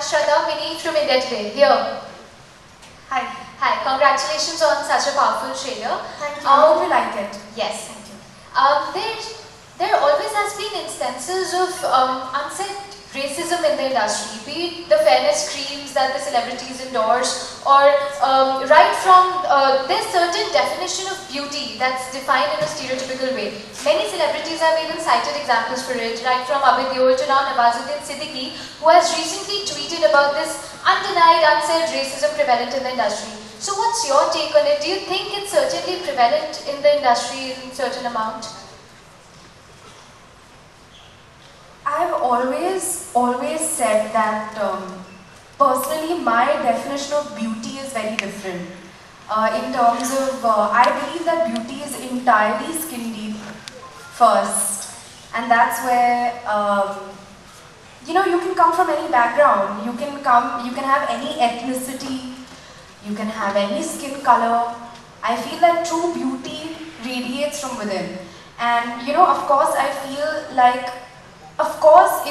Shraddha Mini from India Today. Here. Hi. Hi. Congratulations on such a powerful trailer. Thank you. I hope you liked it. Yes. Thank you. There always has been instances of unsaid racism in the industry, be it the fairness creams that the celebrities endorse, or right from there's certain definition of beauty that's defined in a stereotypical way. Many celebrities have even cited examples for it, right from Abid Deol to now Nawazuddin Siddiqui, who has recently tweeted about this undenied, unsaid racism prevalent in the industry. So what's your take on it? Do you think it's certainly prevalent in the industry in certain amount? I've always said that personally my definition of beauty is very different. In terms of, I believe that beauty is entirely skin deep first, and that's where you know, you can come from any background. You can have any ethnicity, you can have any skin color. I feel that true beauty radiates from within, and you know, of course, I feel like, of course,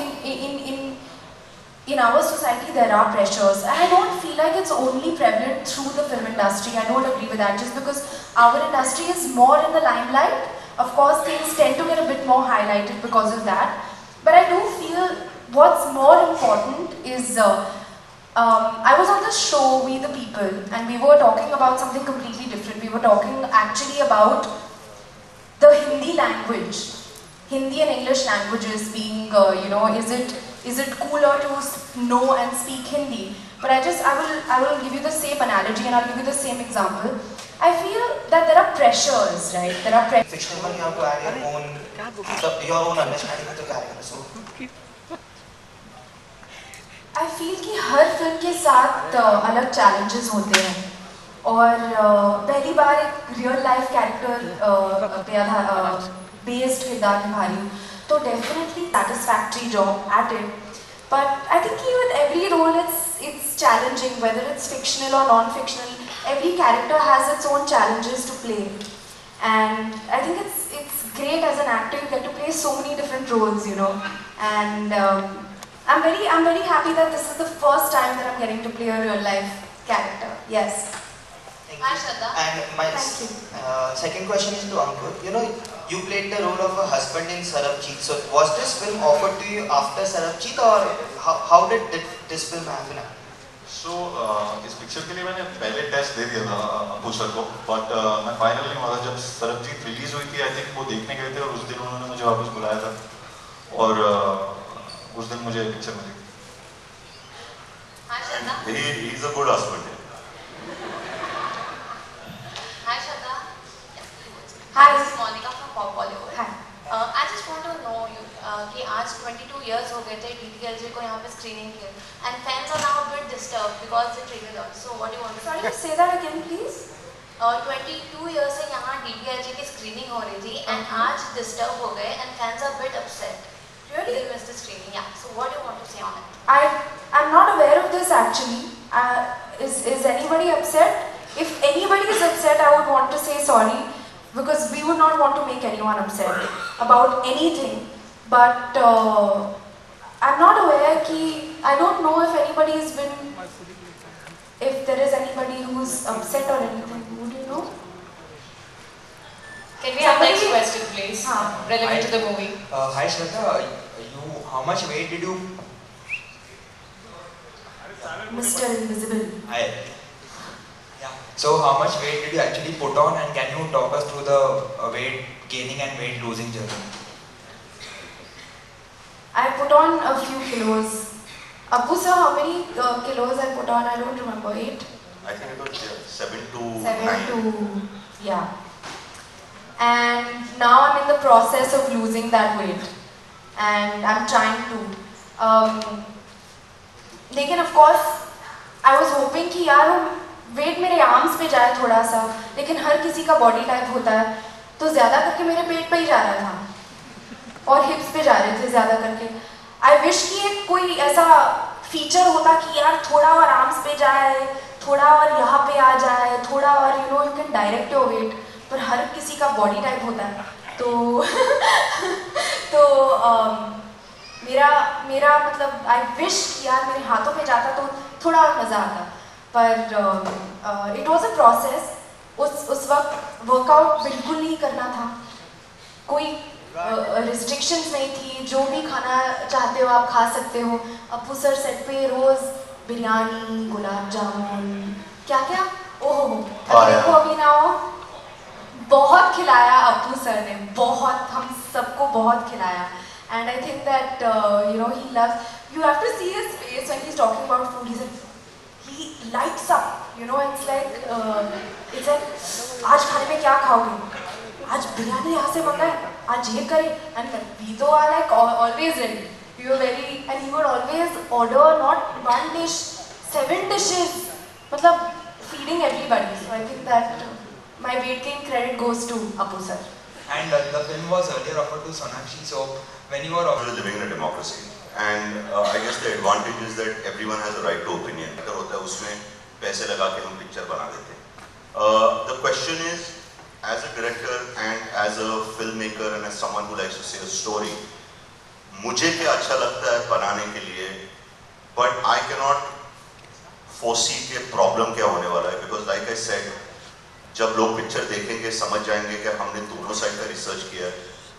in our society there are pressures, and I don't feel like it's only prevalent through the film industry. I don't agree with that. Just because our industry is more in the limelight, of course things tend to get a bit more highlighted because of that. But I do feel what's more important is, I was on this show, We the People, and we were talking about something completely different. We were talking actually about the Hindi language. Hindi and English languages being, you know, is it cooler to know and speak Hindi? But I will give you the same analogy and I'll give you the same example. I feel that there are pressures, right? There are pressures. Fictional, you have to add your own understanding of the character. So I feel कि हर film के साथ अलग challenges होते हैं, और पहली बार एक real life character पे based किरदार निभा रही हूँ, तो definitely satisfactory job at it. But I think with every role it's challenging, whether it's fictional or non-fictional. Every character has its own challenges to play, and I think it's great as an actor you get to play so many different roles, you know. And I'm very happy that this is the first time that I'm getting to play a real life character. Yes. Hi, Shraddha. And my second question is to Ankur. You know, you played the role of a husband in Sarabjit. So was this film offered to you after Sarabjit, or how did this film happen? So इस picture के लिए मैंने पहले test दे दिया था Appu sir को, but मैं final नहीं हुआ था. जब सरबजीत रिलीज हुई थी, आई थिंक वो देखने गए थे, और उस दिन उन्होंने मुझे वापस बुलाया था, और उस दिन मुझे पिक्चर मिली. Hi, Shraddha. He is a good husband. Hi, Shraddha. Hi. This is Monica from Pop Bollywood. Hi. I just want to know you कि आज 22 years हो गए थे DDLJ को यहाँ पे screening के, and fans are now a bit disturbed because the trailer launched. So what do you want to say? Sorry, say that again, please. 22 years से यहाँ DDLJ की screening हो रही थी, and आज disturb हो गए, and fans are a bit upset. Really? They missed the screening. Yeah. So what do you want to say on it? I'm not aware of this actually. Is anybody upset? If anybody is upset, I would want to say sorry, because we would not want to make anyone upset about anything. But I'm not aware I don't know if anybody has been, if there is anybody who's upset or anything. Would you know? Can we have next question, please? Relevant to the movie. Hi Shraddha, how much weight did you? Mr. Invisible. Hi. Yeah. So how much weight did you actually put on, and can you talk us through the weight gaining and weight losing journey? I put on a few kilos. Appu sir, how many kilos I put on? I don't remember. 8? I think it was 7 to 7 9. to, yeah. And now I'm in the process of losing that weight, and I'm trying to. Lekin of course, I was hoping कि यार weight मेरे arms पे जाए थोड़ा सा, लेकिन हर किसी का body type होता है, तो ज़्यादा करके मेरे पेट पे ही जा रहा था, और hips पे जा रहे थे ज़्यादा करके. I wish कि एक कोई ऐसा feature होता कि यार थोड़ा और arms पे जाए, थोड़ा और यहाँ पे आ जाए, थोड़ा और you know you can direct your weight. पर हर किसी का body type होता है, तो मेरा मतलब आई विश यार मेरे हाथों में जाता तो थोड़ा और मज़ा आता, पर इट वॉज अ प्रोसेस। उस वक्त वर्कआउट बिल्कुल नहीं करना था, कोई रिस्ट्रिक्शंस नहीं थी, जो भी खाना चाहते हो आप खा सकते हो। अप्पू सर सेट पे रोज़ बिरयानी, गुलाब जामुन, क्या क्या, ओहो अभी देखो अभी ना हो, बहुत खिलाया अप्पू सर ने, बहुत, हम सबको बहुत खिलाया। And I think that you know he loves, you have to see his face when he's talking about food. He lights up, you know. It's like आज खाने में क्या खाओगे, आज बिरयानी यहाँ से मंगाए, आज ये करें, and we तो are like always ready. We were very, and he would always order not one dish, 7 dishes, मतलब feeding everybody. So I think that my weight gain credit goes to Appu sir. And the film was earlier offered to Sonakshi, so when you were We're living in a democracy, and I guess the advantage is that everyone has a right to opinion. अगर होता है उसमें पैसे लगा के हम picture बना देते हैं. The question is, as a director and as a filmmaker and as someone who likes to say a story, मुझे क्या अच्छा लगता है बनाने के लिए, but I cannot foresee के problem क्या होने वाला है, because like I said, जब लोग पिक्चर देखेंगे समझ जाएंगे कि हमने दोनों साइड का रिसर्च किया है,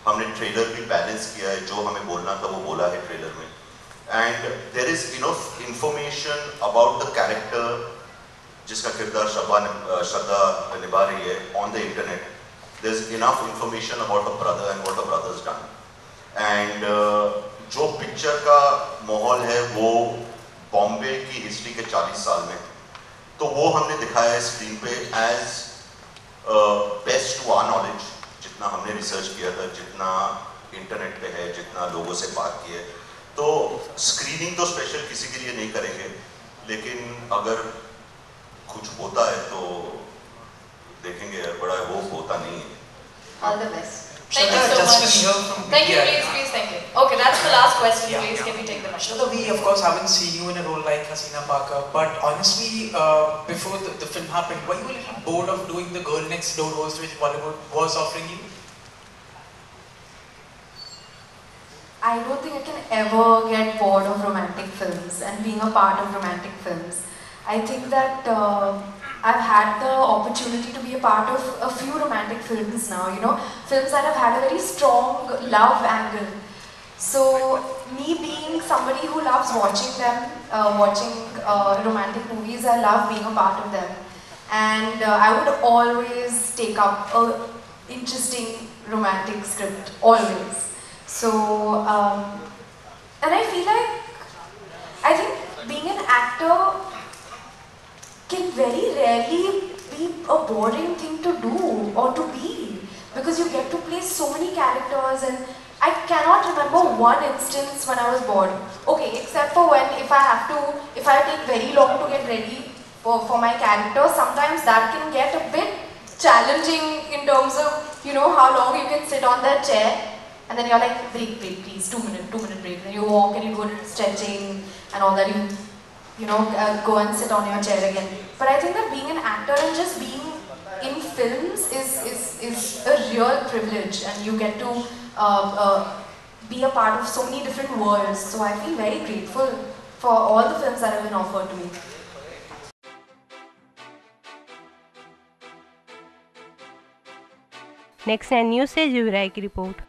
हमने ट्रेलर भी बैलेंस किया है, जो हमें बोलना था वो बोला है ट्रेलर में, and there is enough information about the character जिसका किरदार श्रद्धा निभा रही है on the internet. There is enough information about a brother and what a brother is done, एंड जो पिक्चर का माहौल है वो बॉम्बे की हिस्ट्री के 40 साल में, तो वो हमने दिखाया है स्क्रीन पे as best to our knowledge, जितना हमने रिसर्च किया था, जितना इंटरनेट पे है, जितना लोगों से बात की है. तो स्क्रीनिंग तो स्पेशल किसी के लिए नहीं करेंगे, लेकिन अगर कुछ होता है तो देखेंगे, बड़ा वो होता नहीं है. All the best. Thank you so just much. to hear from Thank you, Vidya. please, thank you. Okay, that's the last question, Yeah, please. yeah. Can we take the mic? Shraddha, we of course haven't seen you in a role like Hasina Parker, but honestly, before the film happened, were you a little bored of doing the girl next door roles which Bollywood was offering you? I don't think I can ever get bored of romantic films and being a part of romantic films. I think that I've had the opportunity to be a part of a few romantic films now, you know, films that have had a very strong love angle. So, me being somebody who loves watching them, watching romantic movies, I love being a part of them. And I would always take up a interesting romantic script, always. So, and I feel like, I think being an actor can very rarely be a boring thing to do or to be, because you get to play so many characters, and I cannot remember one instance when I was bored. Okay, except for when if I take very long to get ready for my character, sometimes that can get a bit challenging in terms of, you know, how long you can sit on that chair. And then you're like, break, please, 2 minute break. Then you walk and you go to stretching and all that. You know, go and sit on your chair again. But I think that being an actor and just being in films is a real privilege, and you get to be a part of so many different worlds. So I feel very grateful for all the films that have been offered to me. Next 9 news से जुबिराई की report.